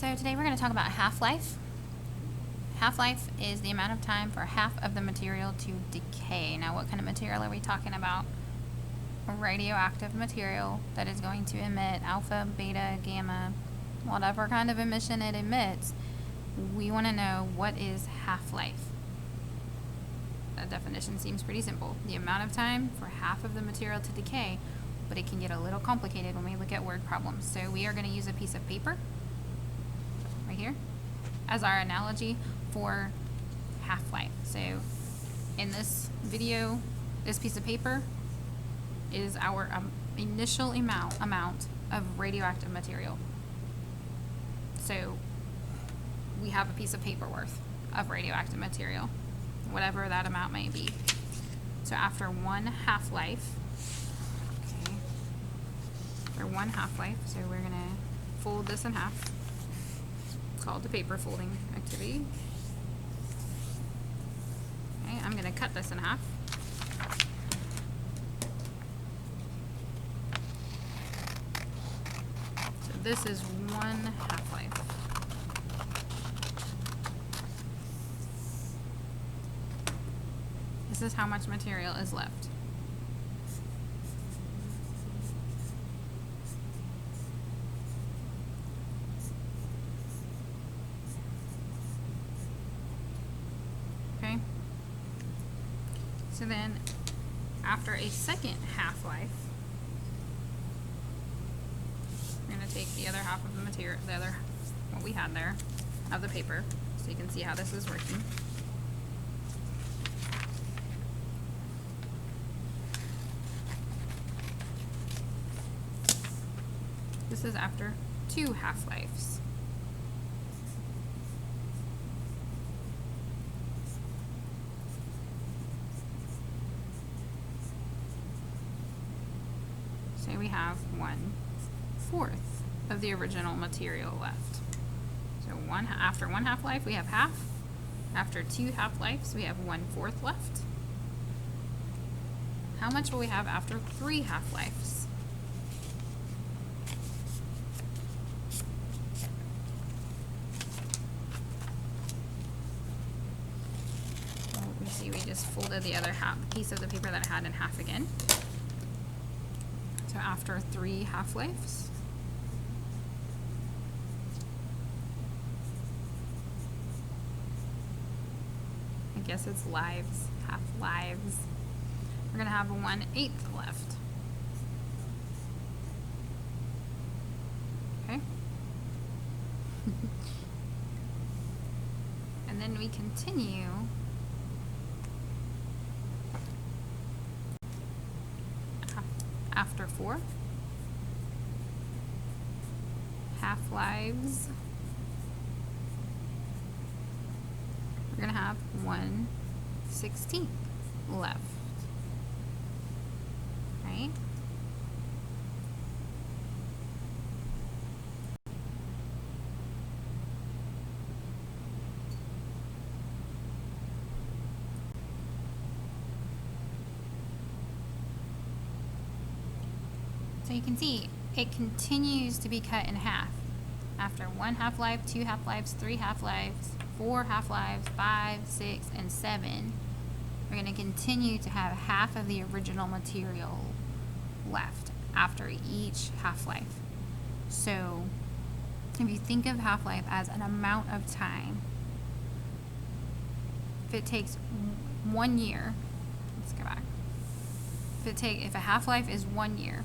So today we're going to talk about half-life. Half-life is the amount of time for half of the material to decay. Now, what kind of material are we talking about? A radioactive material that is going to emit alpha, beta, gamma, whatever kind of emission it emits. We want to know what is half-life. That definition seems pretty simple. The amount of time for half of the material to decay, but it can get a little complicated when we look at word problems. So we are going to use a piece of paper right here as our analogy for half-life. So in this video, this piece of paper is our initial amount of radioactive material. So we have a piece of paper worth of radioactive material, whatever that amount may be. So after one half-life, okay, for one half-life, so we're gonna fold this in half. It's called the paper folding activity. Okay, I'm gonna cut this in half. So this is one half-life. This is how much material is left. Okay? So then, after a second half-life, we're going to take the other half of the material, what we had there, of the paper, so you can see how this is working. This is after two half-lives. So we have 1/4 of the original material left. So after one half-life, we have half. After two half-lives, we have 1/4 left. How much will we have after three half-lives? We just folded the other piece of the paper that I had in half again. So after three half-lives, I guess it's lives, half-lives, we're gonna have 1/8 left. Okay. And then we continue after four half-lives, we're gonna have 1/16 left, right? So you can see it continues to be cut in half. After one half-life, two half-lives, three half-lives, four half-lives, 5, 6, and 7, we're going to continue to have half of the original material left after each half-life. So if you think of half-life as an amount of time, if it takes 1 year, let's go back. If a half-life is 1 year,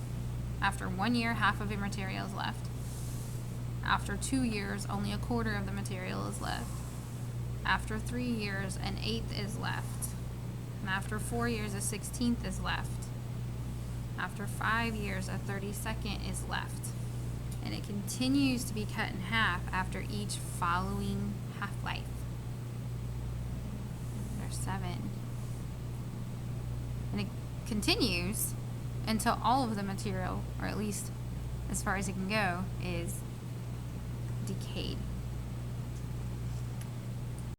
after 1 year, half of the material is left. After 2 years, only 1/4 of the material is left. After 3 years, 1/8 is left. And after 4 years, 1/16 is left. After 5 years, 1/32 is left. And it continues to be cut in half after each following half-life. There's 7. And it continues until all of the material, or at least as far as it can go, is decayed.